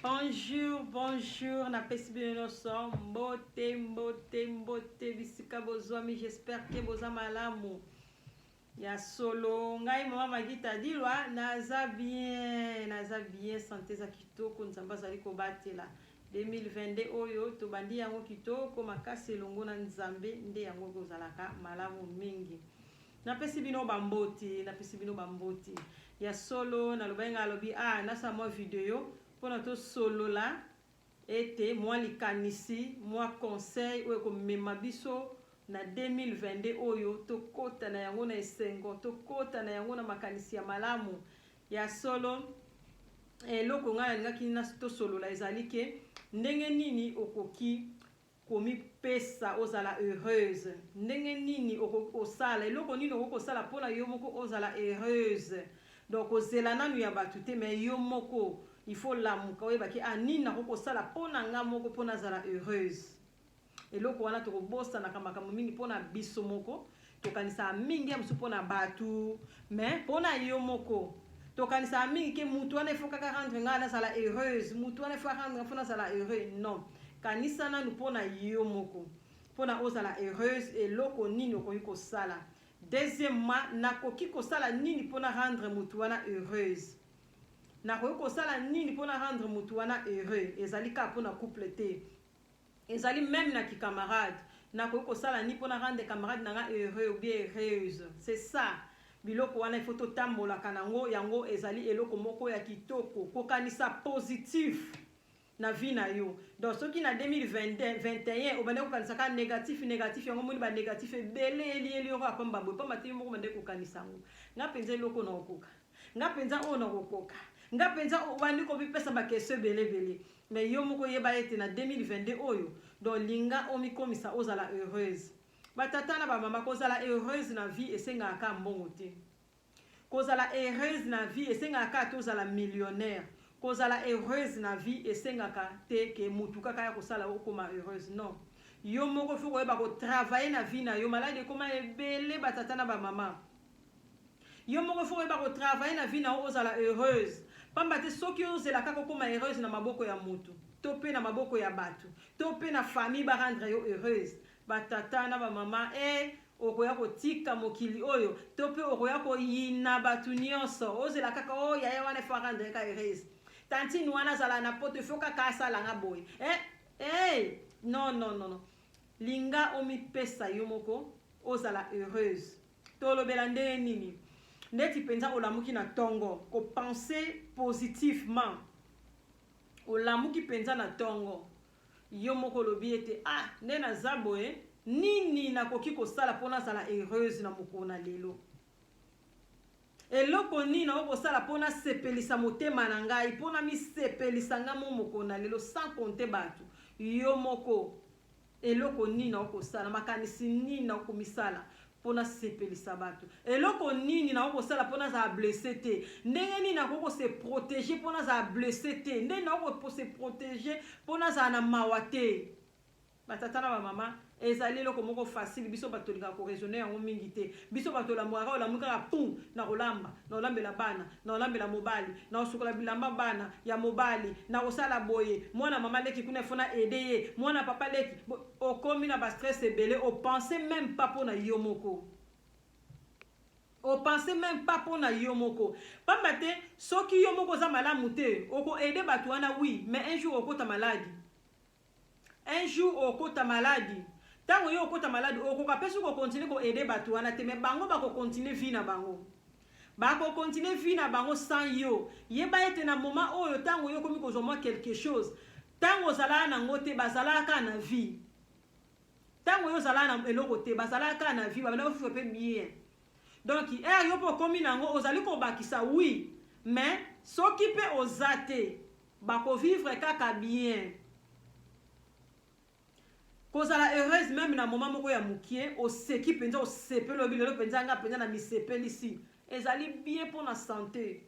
Bonjour, bonjour, na pesi bino so mbote bisika bozwami, j'espère que boza malamu ya solo. Ngai mama Magita Dilwa naza bien santé za kitoko, nzamba zali kobatela 2022 oyo tobandi yango kitoko makasi elongo na nzambe nde yango kozalaka malamu mingi. Na pesi bino bamboti ya solo na lobenga alobi nasa mwa video pona to solo la ete mwa likanisi mwa conseil oyo komema biso na 2022 oyo tokota na yango na esengo, tokota na yango na makanisi ya malamu ya solo. Eloko ngai ningaki na to solo la ezali ke ndenge nini okoki komipesa ozala heureuse, ndenge nini okosala eloko nini okosala pona yo moko ozala heureuse. Donc ozela nanu ya batu te, mais yo moko il faut lamuka oyebaki nini nakokosala pona nga moko pona zala heureuse. Eloko wana tokobosanaka makambo mingi pona biso moko, tokanisa mingi ya mosu pona batu, mais pona yo moko tokanisa mingi ke mutu wana ifo kaka rendre nga nazala heureuse, mutu wana ifo rendre nga nazala heureux. Non, kanisa nanu pona yo moko pona ozala heureuse. Eloko nini okoki kosala. Deuxièmement, nakoki kosala nini pona rendre mutu wana heureuse. Nakoki kosala nini pona rendre mutu wana heureux. Ezali ka pona couple te, ezali même na ki camarade. Nakoki kosala nini pona rendre camarade nanga heureux ou bien heureuse. C'est ça. Biloko wana il faut totambola kanango yango ezali eloko moko ya kitoko kokanisa positif na vie na yo. Donc soki na 2021 obande kokanisa ka négatif yango moni ba négatif ebele eli yo apamba boy pamba te moko bande kokanisa ngo. Nga penza eloko na okoka, nga penza ona kokoka, nga penza wandi ko bipesa ba kese bele. Mais yo moko yeba ete na 2022 oyo donc linga omi komisa ozala heureuse. Batata na ba mama kozala heureuse na vie esengaka mbongo te. Kozala heureuse na vie esengaka tozala millionnaire. Kozala heureuse na vie esengaka te ke mutu kaka ya kosala okoma heureuse. Non, yo moko foko yeba ko travailler na vie na yo malade koma ebele batata na ba mama. Yo moko foko yeba ko travailler na vie na yo ozala heureuse. Pamba te soki ozela kaka koma heureuse na maboko ya mutu, to pe na maboko ya batu, to pe na famille ba rendre yo heureuse. Batata na ba mama okoya kotika mokili oyo, to pe okoya koyina batu nyonso ozela kaka yaya wana fo rendre ka heureuse. Tantine wana zala na poto fo kaka asala nga boy. Non. Linga omi pesa yo moko ozala heureuse. Tolobela nde nini? Ndeti penza olamuki na tongo, ko penser positivement. Olamuki penza na tongo. Yo moko lobi ete nde na zaboye nini nakoki kosala pona zala heureuse na mokona lelo. Eloko nini nakosala pona sepelisa motema na ngai, pona mi sepelisa nga mokona lelo sans compter batu. Yo moko eloko nini nakosala, makanisi nini nakomisala pona sepelisa batu. Eloko nini nakosala pona za blessé te. Ndenge nini nakoko se protéger pona za blessé te. Ndenge nakoko se protéger pona za na mawa te. Batata na ba mama ezali eloko moko facile biso batolika ko raisonner yango mingi te. Biso batolamwaka olamwaka pum na kolamba, na olambela bana, na olambela mobali, na osokola bilamba bana ya mobali, na kosala boye. Mwana mama leki kuna fona aider, mwana papa leki okomi na ba stress ebele, o penser même pas pona yo moko. O pensez même pas pour na yo moko. Pamba te soki yo moko za malamu te, oko aider batu wana oui, mais un jour okota malade. Un jour okota malade. Tango yo okota malade, oko kapesu ko continuer ko aider batu wana te, mais bango bako continuer vie na bango. Bako continuer vie na bango sans yo. Yeba ete na moment oyo tango yo komi kozoma quelque chose. Tango zala na ngote bazala ka na vie. Tango yo zala na eloko te, bazala ka na vie, ba na ofu pe bien. Donc yo po komi nango ozali ko bakisa oui, mais soki pe ozate bako vivre kaka bien. Kozala heureuse même na moment moko ya mukie, o seki penza o sepelo bilelo penza nga penza na misepeli ici. Ezali bien pour la santé.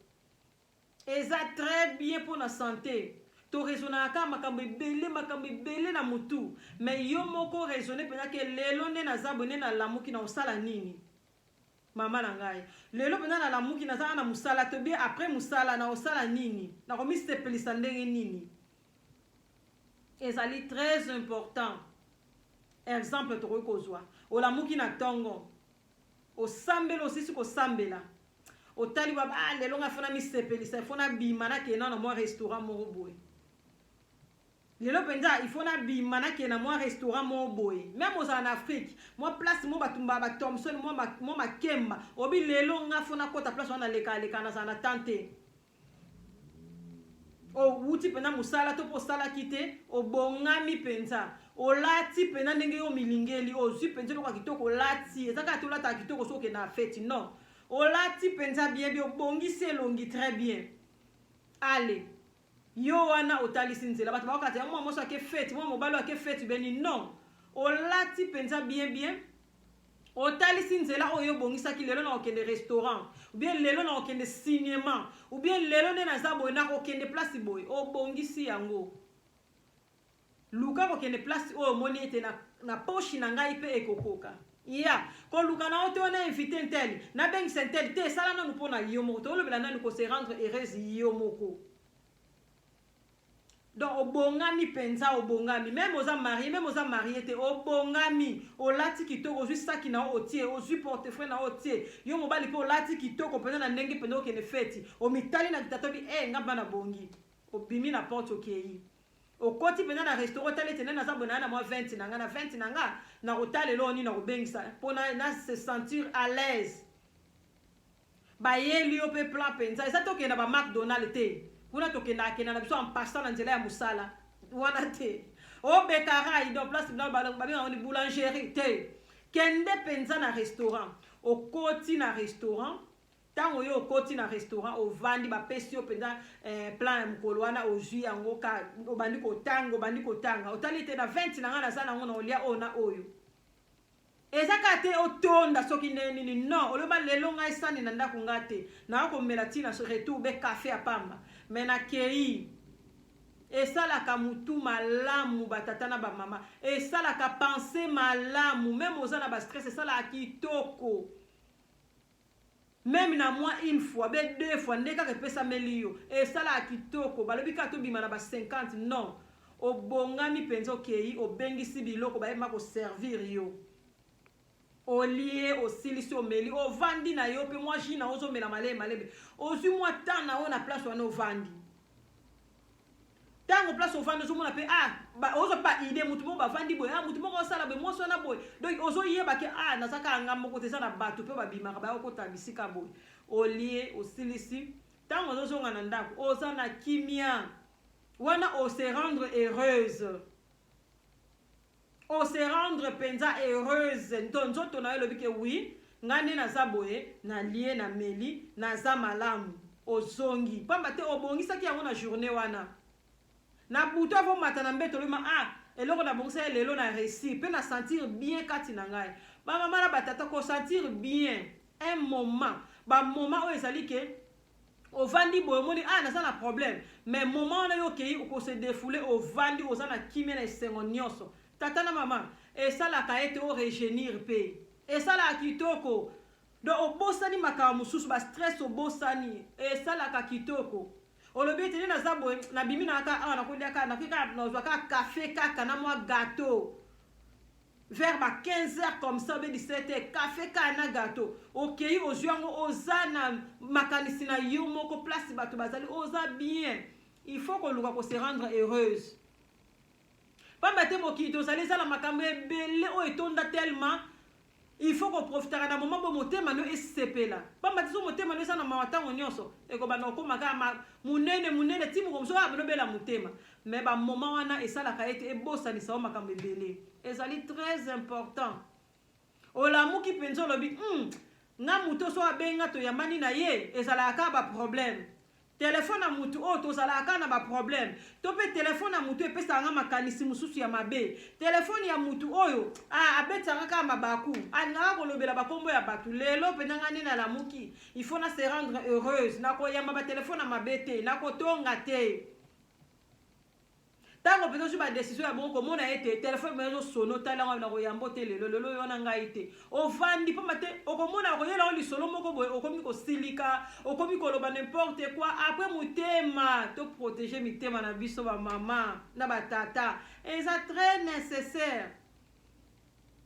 Eza très bien pour la santé. To raisonnaka makambo ebele na mutu, mais yo moko raisonner penza ke lelo nde na zabone na lamuki na osala nini. Mama na ngai lelo pena na lamuki na zana musala to bien après musala na osala nini na komi sepelisa ndenge nini ezali très important. Exemple tokoki kozwa olamuki na tongo osambela osisi kosambela otali ba lelo nga fona misepelisa fona bima na kena na mwa restaurant moko boye lelo penza il faut na bima na kena mwa restaurant moko boye même aux en Afrique moi place mo batumba ba Thompson mo makemba obi lelo nga fona kota place wana leka na sana tante o wuti pena musala to posala kite o bongami penza o lati pena ndenge yo milingeli o zwi penza ko kitoko lati ezaka to lata kitoko soke na fête non o lati penza bien o bongisi elongi très bien allez yo wana otalisi nzela bato bakati ya mwa moso ake fête mwa mobalo ake fête beni non o lati penza bien otalisi nzela oyo bongisaki lelo na okende restaurant ou bien lelo na okende cinéma ou bien lelo ne na za boye na okende place boye obongisi yango luka okende place oyo moni ete na poche na ngai pe ekokoka ya ko luka na oto na invité ntel na bengisa ntel te sala na nupo na yo moko to lobela na ko se rendre heureuse yo moko. Donc obongami penza obongami même aux mariés te obongami olati kitoko juste ça qui na otie ozui portefeuille na otie yo mobali pe olati kitoko penza na ndenge pendo ke ne feti o mitali na kitatobi ngamba na bongi obimi na porte okei okoti penza na restaurant tale tene na zabona na moi 20 nanga na 20 nanga na rotale lo ni na obengisa pona na se sentir à l'aise ba yeli o pe plan penza ça toke na ba McDonald's te kuna tokenda akena na biso en passant na nzela ya musala wana te o bekara ido place na babenga ni boulangerie te kende penza na restaurant o koti na restaurant tango yo koti na restaurant o vandi ba pesi o penza plan ya mukolo wana o jui yango ka obandi ko tanga otali te na 20 na ngana sana ngona olia ona oyo ezaka te otonda soki neni non oloba lelo ngai sani na ndako ngate na ko melatina so retour be café apamba mena kei esalaka mutu malamu batata na ba mama esalaka penser malamu même ozana ba stress esalaka kitoko même na moi une fois be deux fois ndeka ke pesa melio esalaka kitoko balobi ka to bima na ba 50 non obongami penzo kei obengisi biloko ba ema ko servir yo olie osilisi omeli ovandi na yo pe moi jina ozomela malebe ozwi mwa temps na yo na place wana ovandi tango place ovandi ozomona pe ozopa idée mutu moko bavandi boye mutu moko osala boye mwasi wana boye donc ozoyeba ke nazaka anga moko te eza na bato pe babimaka bayokota bisika boye olie osilisi tango ozozonga na ndako oza na kimia wana ose rendre heureuse o se rendre penza heureuse ntonzoto na yo lobi ke oui ngane na zaboye na lie na meli na za malamu ozongi pamba te obongisaki yango na journée wana na buto avo mata na mbeto lema eloko na bongisa lelo na récit pe na sentir bien kati na ngai ba mama na batata ko sentir bien un moment ba moment oyo ezali ke ovandi boye moni naza na problème mais moment na yo kei ko se défouler ovandi oza na kimia na esengo nyonso tata na mama esalaka ete o regenir pe esalaka kitoko do obosani makambo mosusu ba stress obosani esalaka kitoko olobi ete na zabo na bimi na aka na kolia ka na kika na zwaka café kaka na mwa gâteau vers ba 15h comme ça be 17h café ka na gâteau okei ozuango ozana makanisi na yo moko place bato bazali oza bien il faut que luka ko se rendre heureuse pamba te mokili tozali ezala makambo ebele oyo etonda tellement il faut qu'on profite na moment bo motema no esepela pamba te so motema no eza na mawatango nyonso ekobana okoma kaka munene timu komso abelobela motema mais ba moment wana esalaka ete ebosanisa makambo ebele ezali très important olamuki penzo lobi nga muto so abenga to yamani na ye ezalaka ba problème téléphone à mutu o tozalaka na ba problème to pe téléphone à mutu epesa nga makanisi mususu ya mabe téléphone ya mutu oyo abetanga ka mabaku nga kolobela bakombo ya batu lelo pe nga nina la muki il faut na se rendre heureuse na ko yamba ba téléphone à mabe te na ko tonga te Tango peut sur ma décision ya bon comme on a été téléphone mais sono tala na ko yambo tele lolo yona ngaite o vandi pa mate o komona ko yela oli solo moko boy o komi ko silika o komi ko loba n'importe quoi après mutema to protéger mitema na biso ba maman na ba tata et ça très nécessaire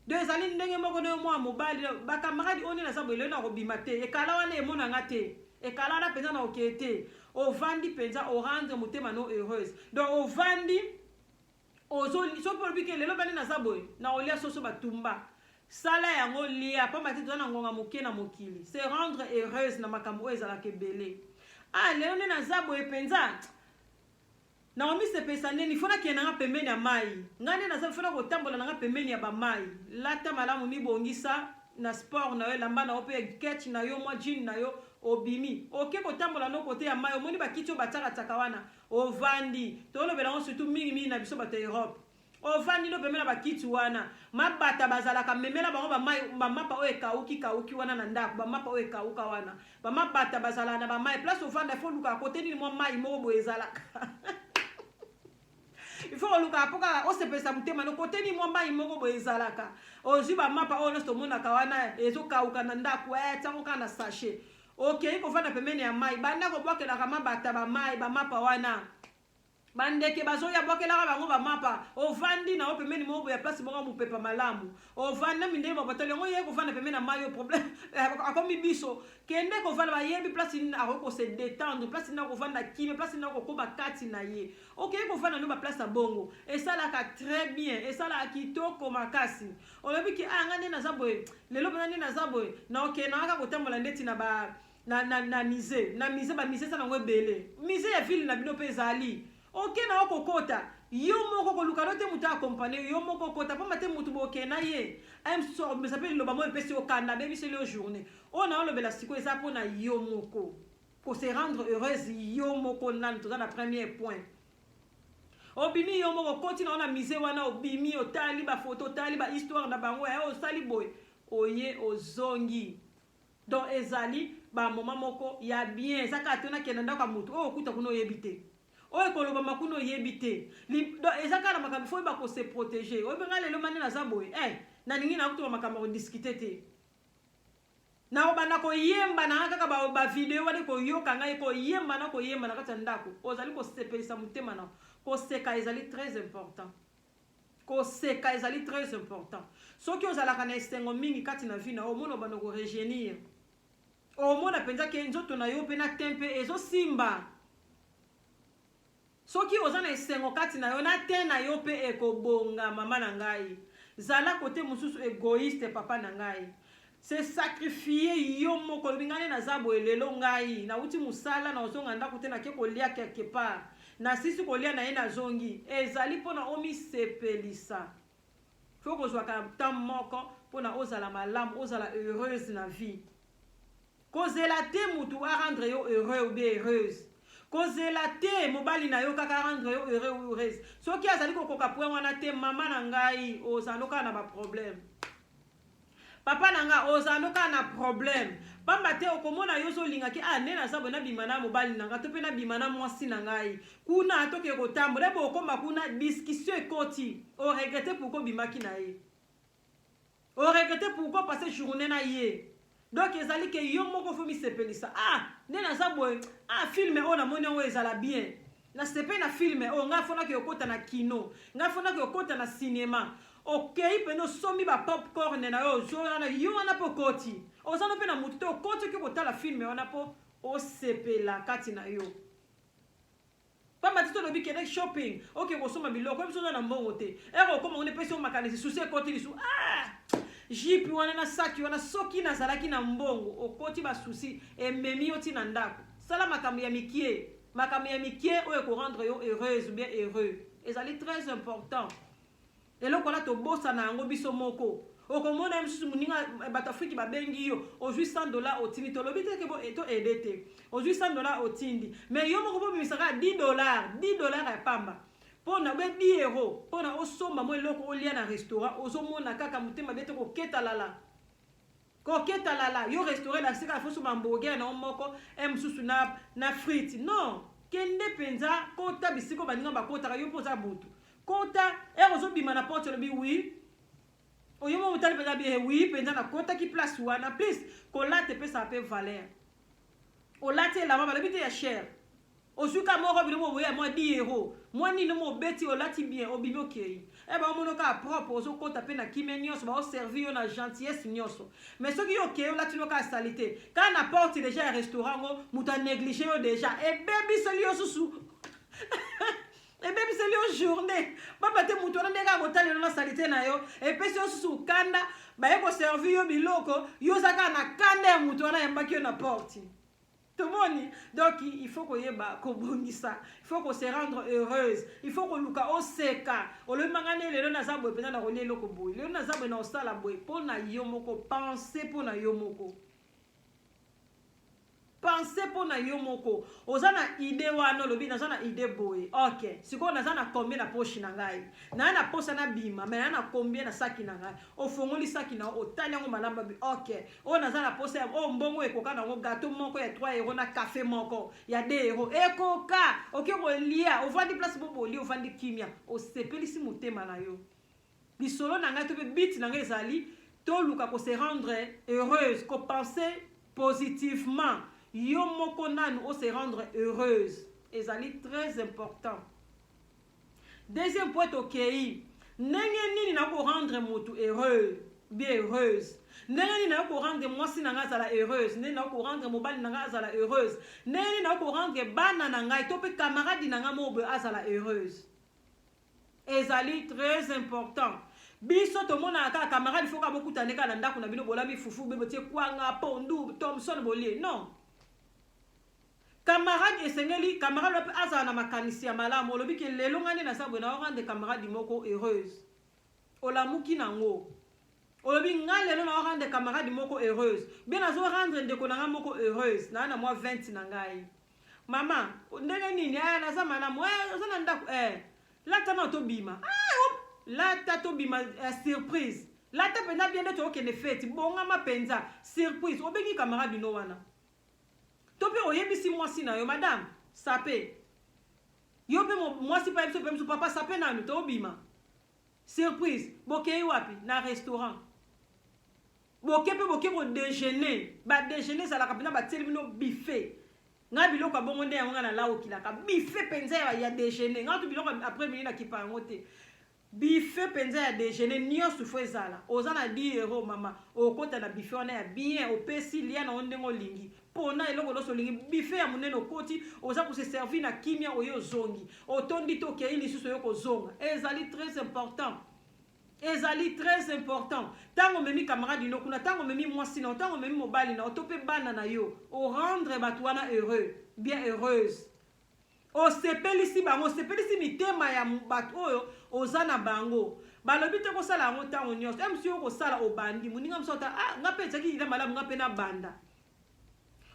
deux aline ndenge moko ne moi mobali ba camarade on na sabo le na ko bimate e kala wana e mona ngate e kala na penza na okete o vandi penza o rendre mutema no heureuse donc o vandi ozo so pour bike lelo bani na saboy na olia soso batumba sala yango lia pa matito na ngonga moke na mokili c'est rendre heureuse na makambo ezala kebele lelo ne na saboy penza na omi se pesa neni fona ke na pembeni ya mai ngane na saboy fona ko tambola na pembeni ya ba mai lata malamu mi bongisa na sport na yo lamba na ope catch na yo mwa jean na yo obimi oke kotambola no kote ya mayo moni bakiti o bataka takawana ovandi to lobela on surtout mingi na biso bata Europe ovandi no pemela bakiti wana mabata bazala ka memela bango ba mai ba mapa o ekauki wana na ndako ba mapa o ekauka wana ba mabata bazala na ba mai place ovanda fo luka kote ni mo mai moko boezala il faut luka apoka o se pesa mutema no kote ni mo mai moko boezalaka ozi ba mapa o no to mona kawana ezo kauka na ndako tango kana sachet ok ko fana pembeni ya mai banda ko bwakela kama bata ba mai ba mapa wana bandeke bazo ya bwakela ka bango ba mapa ovandi na pembeni mo ya place bongo mupepa malamu ovanda minde ba batale ngo ye ko fana pembeni na mai problème akomi biso kende ko fana ba yebi place na ko se détendre place na ko fana kimi place na ko ba kati na ye ok ko fana no ba place bongo et ça là ka très bien et ça là kitoko makasi olobi ki ngane na zaboy lelo bana na zaboy na ok na ka ko tambola ndeti na ba na mise ba mise sana ngwebele mise ya ville na bino pezali ok na okokota yo moko ko luka te muta accompagner yo moko kota pa mate mutu boke na ye am so me s'appelle lo ba mo pesi o kana baby c'est le journée on a le bela siko eza pona yo moko pour se rendre heureuse yo moko nan to na premier point obimi yo moko continue na mise wana obimi otali ba photo tali ba histoire na bango o sali boy oye ozongi donc ezali ba moment moko ya bien zaka tona kenanda ka mutu okuta kuno yebite ekoloba makuno yebite ezaka na makambo fo ba ko se protéger benga lelo mani na zaboy na ningi na kuto makambo discuter te na obana ko yemba na kaka ba video wale ko yoka ngai ko yemba na kata ndako ozali ko sepelisa mutema na ko seka ezali très important ko seka ezali très important soki ozala kana esengo mingi kati na vie na omono bana ko regenir omona penza ke nzoto na yo pe na tempe ezo simba soki ozana esengo kati na yo na te na yo pe ekobonga mama na ngai zala kote mususu égoïste papa na ngai se sacrifier yo moko bingane na zabo elelo ngai na uti musala na ozonga ndako te na ke kolia quelque part na sisi kolia na ye na zongi ezali pona omi sepelisa faut ko zwaka tam moko pona ozala malamu ozala heureuse na vie kozela te mutu a rendre yo heureux ou bien heureuse kozela te mobali na yo kaka rendre yo heureux ou heureuse soki azali kokoka point wana te mama na ngai ozanoka na ba problème papa na nga ozanoka na problème pamba te okomona yo zolinga ki ne na sabo na bimana mobali na nga to pe na bimana mwasi na ngai kuna toke kotambola bo okoma kuna discussion ekoti o regretter pourquoi bimaki na ye o regretter pourquoi passer journée na ye donc ezali ke yo moko fo mi sepelisa ne na sabo film o na moni o ezala bien na sepe na film o nga fona ke okota na kino nga fona ke okota na cinéma okay peno somi ba popcorn na yo zona yo wana po koti ozana pe na mutu te okoti ke kotala film wana po o sepela kati na yo pamba tito lobi kene shopping okay kosoma biloko ebiso na mbongo te ero koma one pesi o makanisi susi ekoti lisu jipi wana na saki wana soki na zalaki na mbongo okoti ba susi ememi oti na ndako sala makambo ya mikie oyo ko rendre yo heureuse ou bien heureux ezali très important eloko la to bosa na yango biso moko okomona msusu muninga bato Afrique babengi yo ozwi $100 otindi to lobi te ke bo eto edete ozwi $100 otindi mais yo moko bo bimisaka $10 ya pamba pona be 10 euros pona osomba mo eloko olia na restaurant ozomona kaka mutema bete ko ketalala yo restaurant la sika foso hamburger na moko msusu na frites non kende penza kota bisiko baninga bakota ka yo poza butu kota erozo bima na porte le bi oui oyo mo mutali penza bi oui penza na kota ki place wana please ko late pe ça peut valer o late la mama le bité ya cher osuka moko bino mo boya moi 10 euros moi ni no mo beti o lati bien o bino kei e ba mono ka propre ozo kota pe na kimenyo so ba o servir na gentillesse nyoso mais ce qui yo kei o lati no ka salité quand na porte déjà un restaurant go muta négliger yo déjà e baby seli yo susu e baby seli yo journée papa te muto na ndeka ko tali na salité na yo e pesi yo susu kanda ba ye ko servir yo biloko yo saka na kanda ya muto na yambaki yo na porte. Tout le monde. Donc, il faut qu'on y ait ça. Il faut qu'on se rende heureuse. Il faut qu'on luka au seka. On le mangane le na zabwe pena na rone loko boy. Le na zabwe na osala boy. Pour na yomoko penser pour na yomoko. Pensez pour na yomoko. Ozana idée wano lobi na zana idée boy. OK. Siko na zana combien na poche na ngai. Na na poche na bima, mais na combien na saki na ngai. O fongoli saki na o tali ngo malamba bi. OK. O na zana poche o mbongo ekoka na ngo gâteau moko ya 3 euros na café moko. Ya 2 euros. Ekoka. OK ko lia. O vandi place bobo li o vandi kimia. O sepeli si motema na yo. Bisolo na ngai to be bit na ngai ezali to luka ko se rendre heureuse, ko penser positivement. Yo moko nanu o se rendre heureuse. Ezali très important. Deuxième point okei. Nenge nini na ko rendre motu heureux, bien heureuse. Nenge nini na ko rendre mwasi na nga zala heureuse, nenge na ko rendre mobali na nga zala heureuse. Nenge nini na ko rendre bana na nga to pe camarade na nga mobe azala heureuse. Ezali très important. Biso to mona ka camarade faut ka beaucoup taneka na ndako na bino bolami fufu bebo tie kwanga pondu Thomson bolie. Non. Camarade esengeli camarade pe aza na makanisi ya malamu olobi ke lelo ngane na sabwe na rendre camarade moko heureuse olamuki nango olobi ngale lelo na rendre camarade moko heureuse bien azo rendre ndeko na moko heureuse na moi 20 na ngai mama ndenge nini na za malamu oza na ndako lata na to bima lata to bima surprise lata pena bien de to okene fête bonga mapenza surprise obengi camarade no wana Tope oyebisi mwasi na yo madame sape yo pe mwasi pa ebiso papa sape na to bima surprise bokei wapi na restaurant boke bo déjeuner ba déjeuner ça la kapina ba telimino buffet nga biloko bongo nde yango na lawo kilaka buffet penza ya déjeuner nga to biloko après mini na kipango te buffet penza ya déjeuner nyonso fo ezala ozana 10 euros mama okota na buffet wana ya bien opesi lia na ondengo lingi pona eloko loso lingi buffet ya munene okoti oza ko se servir na kimia oyo zongi otondi to ke ili suso yoko zonga ezali très important tango memi camarade no kuna tango memi mwasi na tango memi mobali na otope bana na yo o rendre batwana heureux bien heureuse o sepelisi bango sepelisi mitema ya bato oyo ozana bango balobi te ko sala ngo tango nyos MC yo ko sala obandi muninga msota ngape tsaki ila malamu ngape na banda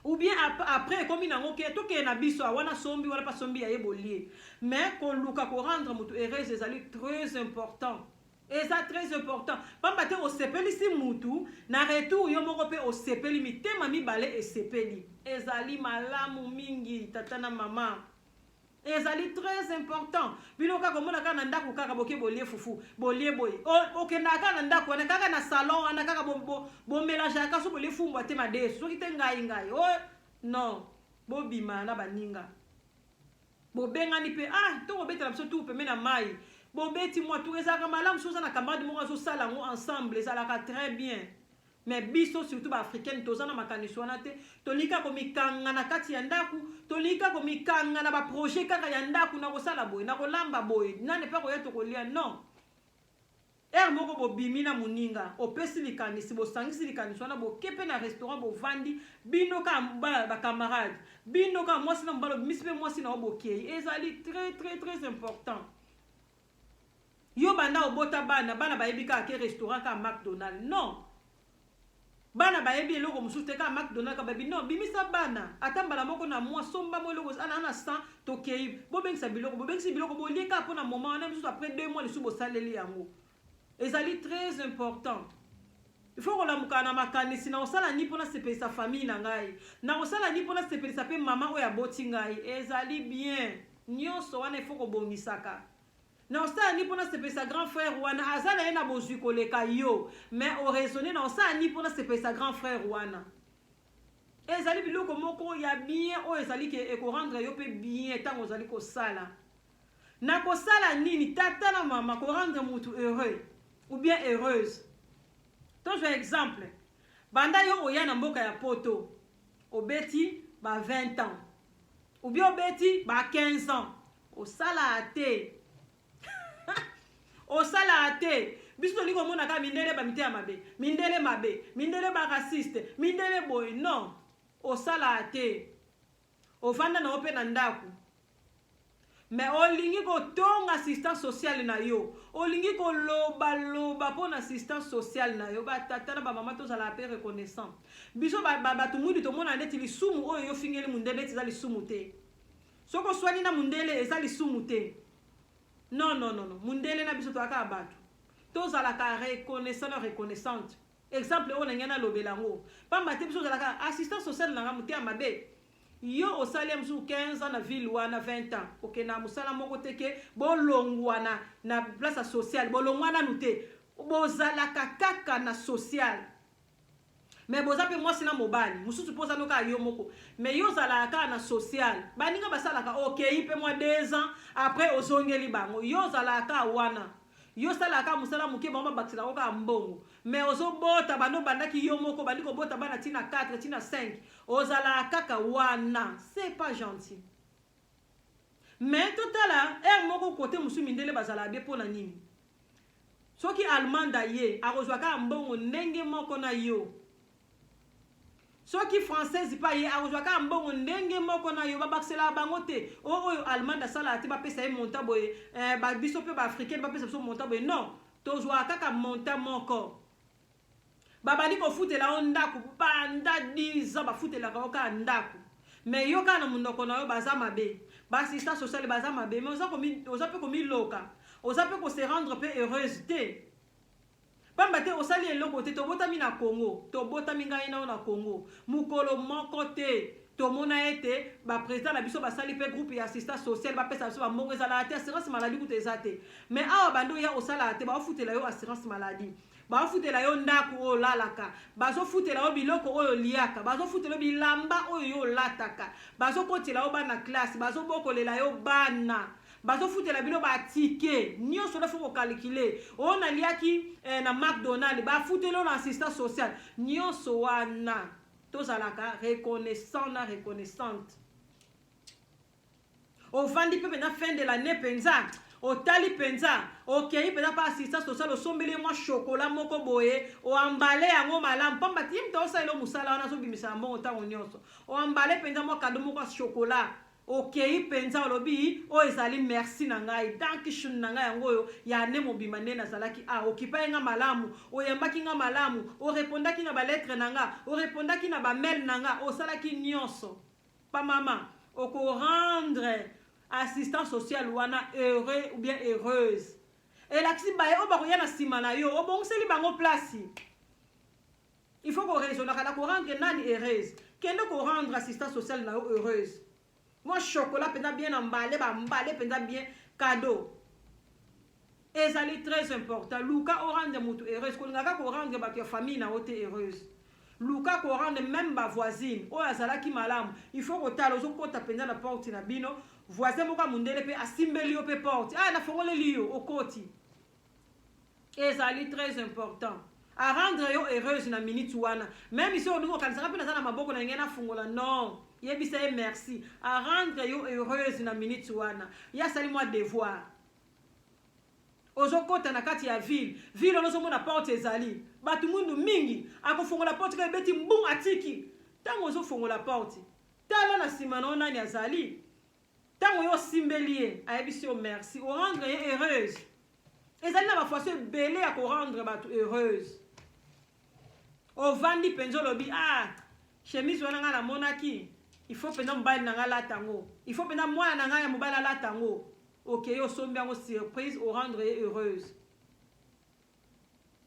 ou bien après comme nango ke to ke na biso wana sombi wala pa sombi ya yebolie mais ko luka ko rendre mutu heureuse ezali très important. Et ça très important. Pamba te o sepeli si mutu na retour yo moko pe o sepeli mitema mibale e sepeli. Ezali malamu mingi tata na mama. Ezali très important. Bino ka komona ka na ndako kaka boke bolie fufu, bolie boy. O ke na ka na ndako na kaka na salon ana kaka bo mélange ka so bolie fumba te madesu. So kite ngai. Oh non. Bo bima na baninga. Bo bengani pe to ko betela biso tu pe mena mai. Bobeti moi tout ezaka malamu soza na camarade mo azo sala ngo ensemble ezalaka très bien mais biso surtout ba africaine tozana makaniso wana te tolika ko mikanga na kati ya ndaku tolika ko mikanga na ba projet kaka ya ndaku na ko sala boy na ko lamba boy nane pa ko yeto ko lia non moko bo bimina muninga opesi likanisi bo sangisi likanisi wana bo kepe na restaurant bo vandi bino ka ba camarade bino ka mwasi na mbalo mispe mwasi na obokei ezali très important. Yo banda obota bana baebi ka ke restaurant ka McDonald's non bana baebi eloko mususu ka McDonald's ka baby non bimisa bana atambala moko na mwa somba mo eloko ana 100 tokei bobengisa biloko bolieka pona moment wana mususu après 2 mois le subo saleli yango ezali très important il faut kolamuka na makanisi na osala ni pona sepelisa famille na ngai na osala ni pona sepelisa pe mama oyo aboti ngai ezali bien nyonso wana il faut kobongisaka na osala ni pona sepelisa grand frère wana azala ye na bozwi koleka yo mais oraisonner na osala ni pona sepelisa grand frère wana ezali biloko moko ya bien oyo ezali ke ekorendre yo pe bien ntango ozali kosala na kosala nini tata na mama korendre mutu heureux ou bien heureuse. Donc, je vais exemple. Banda yo oya na mboka ya poto. Obeti ba 20 ans. Ou bien obeti ba 15 ans. O sala ate. O sala ate. Biso liko mona ka mindele ba mite ya mabe. Mindele mabe. Mindele ba raciste. Mindele boy. Non. O sala ate. O fanda na ope na ndaku. Mais olingi ko tonga assistance sociale na yo. Olingi ko loba pour assistance sociale na yo. Ba tata na ba mama to zala pe reconnaissant. Biso ba tu mudi to mona neti li sumu oyo yo fingeli mundele ti zali sumu te. Soko swani na mundele ezali sumu te. Non. Mundele na biso to aka abatu. To zala ka reconnaissante. Exemple o ngena lobelango. Pamba te biso zala ka assistance sociale na ngamuti amabe. Yo osali msu 15 ans na ville wana 20 ans ok na musala moko teke bolongwana na place sociale bolongwana nute bozala kaka na social mais boza pe mwasi na mobali mususu poza noka yo moko mais yo zala kaka na social baninga basala ka ok ipe mwa 2 ans après ozongeli bango yo zala kaka wana yo sala ka musala muke bamba bakisila oka mbongo mais ozo bota bano bandaki yo moko bandiko bota bana tina 4 tina 5 ozala kaka wana c'est pas gentil mais totala moko côté musu mindele bazala be pona nini soki allemanda ye arozwaka mbongo ndenge moko na yo soki française pa ye arozwaka mbongo ndenge moko na yo babakisela bango te oyo allemanda sala te bapesa ye monta boye biso pe ba africaine bapesa biso monta boye non tozwa kaka monta moko babali kofutela o ndaku banda 10 ans bafutelaka oka ndaku mais yo kana munoko na yo baza mabe basista social baza mabe mais oza pe komiloka oza pe ko se rendre pe heureuse te pamba te osali eloko te tobotami na Congo tobotami ngai na Congo mukolo moko te tomona ete ba président na biso basali pe groupe ya assistance sociale bapesa biso bambongo ezala te assurance maladie kuta eza te mais awa bando ya osala te bafutela yo assurance maladie bafutela yo ndaku oyo lalaka bazofutela yo biloko oyo liaka bazofutela yo bilamba oyo yo lataka bazokotela yo bana classe bazobokolela yo bana bazofutela bino batike nyonso na foko calculer oyo naliaki na McDonald bafutela yo na assistance sociale nyonso wana tozalaka reconnaissante ovandi pe na fin de l'année penza otali penza okei penza pa assistance sociale osombeli mwa chocolat moko boye oambale yango malamu pamba ti mta osalelo musala wana azobimisa mbongo ntango nyonso oambale penza mwa kado moko ya chocolat okei penza olobi oyo ezali merci na ngai dankishun na ngai yango oyo ya ne mobima nde nazalaki okipa nga malamu oyambaki nga malamu orepondaki na baletre na nga orepondaki na bamail na nga osalaki nyonso pa mama okorendre assistance sociale wana heureux ou bien heureuse elakisi baye oyo bakoya na nsima na yo obongiseli bango place il faut koraisonnaka na korendre nani heureuse kende korendre assistance sociale na yo heureuse moi chocolat penza bien emballé bambale penza bien cadeau ezali très important luka orendre mutu heureuse kolingaka korendre bato ya famille na yo te heureuse luka korendre même bavoisine oyo azalaki malamu il faut kotala ozokota penza na porte na bino voisin moko mundele pe asimbeli yo pe porte nafongoleli yo okoti ezali très important a rendre yo heureuse na minute wana même ici olingo okanisaka mpe naza na maboko na ngai nafungola non yebisa ye merci a rendre yo heureuse na minute wana ya sali mwa devoir ozokota na kati ya ville onozomona porte ezali bato mundu mingi akofongola porte ka ebeti mbung atiki ntango ozofongola porte tala na nsima na yo nani azali ntango yo osimbeli ye ayebisi yo merci orendre ye heureuse ezali na bafaso ebele ya korendre bato heureuse ovandi mpenza olobi chemise wana ngai namonaki il faut penza mobali na ngai alata yango il faut penza mwana na ngai ya mobali alata yango okei osombi yango surprise orendre ye heureuse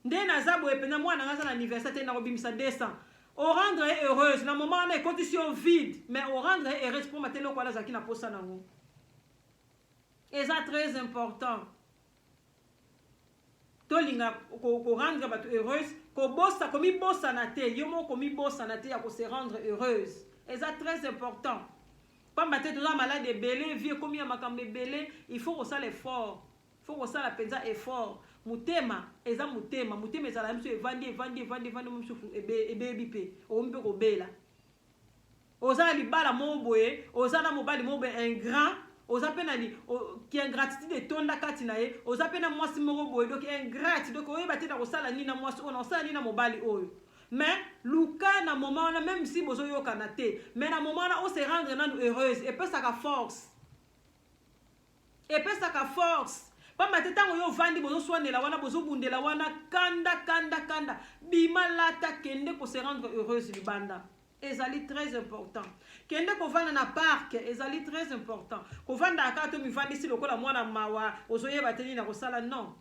nde naza boye pena mwana ngaza na anniversaire te na kobimisa 200 au rendre heureuse na moment na condition vide mais au rendre heureuse pour matelo kwa lazaki na posa nango. Et ça très important. Tolinga ko rendre bato heureuse, ko bossa komi bossa na te, yomo komi bossa na te ya ko se rendre heureuse. Et ça très important. Pas maté tout ça malade belé, vieux komi ya makambe belé, il faut que ça l'effort. Il faut que ça la penza effort. Mutema, eza mutema ezala mso evandi mso ebebipe, ombe ko bela. Oza libala moboye, oza na mobali moboye ingrat. Oza pena ni ki ingratitude etonda kati na ye, oza pena mwasi moko boye donc ingrat donc oyeba te na kosala nini na mwasi oyo osala nini na mobali oyo. Mais luka na moment wana même si bozo yokana te, mais na moment wana o se rendre nanu heureuse et peut ça ka force. Et peut ça ka force. Pas matin tango yo vandi bozo soanela wana bozo bundela wana kanda bima lata kende ko se rendre heureuse libanda. Ezali très important. Kende ko vanda na parc, ezali très important. Ko vanda akato mi vandi si lokola mwana mawa, ozoye bateni na kosala non.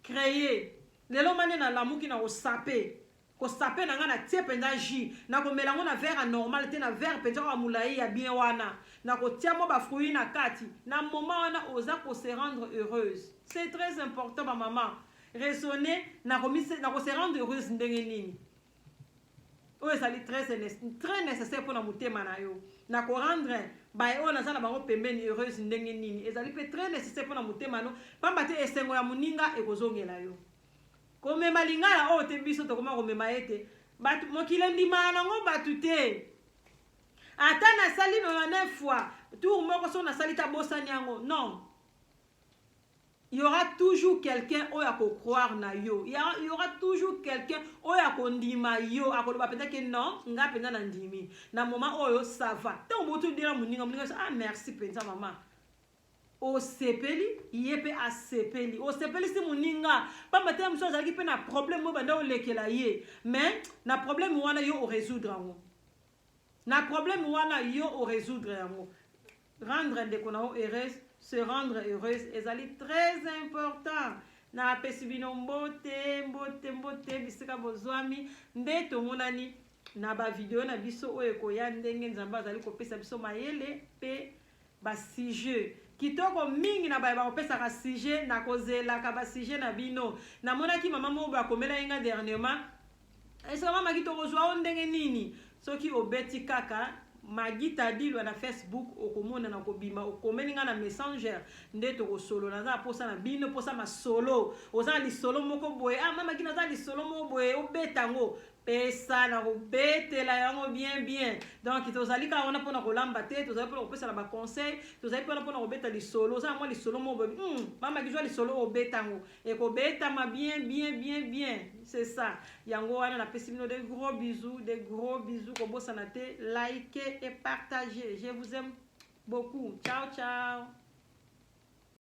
Créer. Lelo mane na lamuki na kosape. Kosape na nga na tie penda ji, na ko melango na verre normal te na verre penda wa mulai ya bien wana. Na ko tia mo ba fruit na kati. Na moment wana oza ko se rendre heureuse. C'est très important ma maman. Raisonner na ko se rendre heureuse ndenge nini. Oh, ça est très nécessaire pour la mutema na yo. Na ko rendre ba o na zana bango pembeni heureuse ndenge nini. Ezali pe très nécessaire pour la mutema no. Pamba te esengo ya muninga ekozongela yo. Kome malingala o te biso to koma komema ete. Batu mokile ndima nango batu te. Ata na sali no 9 fois. Tour moko so na sali ta bossa nyango. Non. Il y aura toujours quelqu'un qui va croire na yo. Il y aura toujours quelqu'un qui va kondima yo. Akoloba peut-être que non, nga pena na ndimi. Na moment oyo ça va. Tant botu dira muninga ah merci penza maman. O sepeli yepe a sepeli. O sepeli si muninga. Pas matin mso zaki pe na problème mo banda o lekela ye. Mais na problème wana yo o résoudre ngo. Na problème wana yo o résoudre ngo. Rendre ndekona heureuse, se rendre heureuse, ezali très important. Na pesibino mbote bisika bozwami nde tomonani na ba video na biso oyo koya ndenge nzamba azali kopesa biso mayele pe ba sujet kitoko mingi na ba kopesa ka sujet na kozela ka ba sujet na bino na monaki mama mo ba komela inga dernièrement est-ce que mama kitoko zwa ndenge nini soki obeti kaka Magita dilwa na Facebook okomona na kobima okomeni nga na messenger nde to solo na za posa na bino posa ma solo oza li solo moko boye ah mama kina za li solo moko boye obetango pesa na obetela yango bien donc tozali ka ona pona kolamba te tozali pona kopesa na ba conseil tozali pona kobeta li solo oza moi li solo moko boye mama kizwa li solo obetango e ko beta ma bien c'est ça yango wana na pesi bino de gros bisous ko bosa na te likez et partagez. Je vous aime beaucoup. Ciao.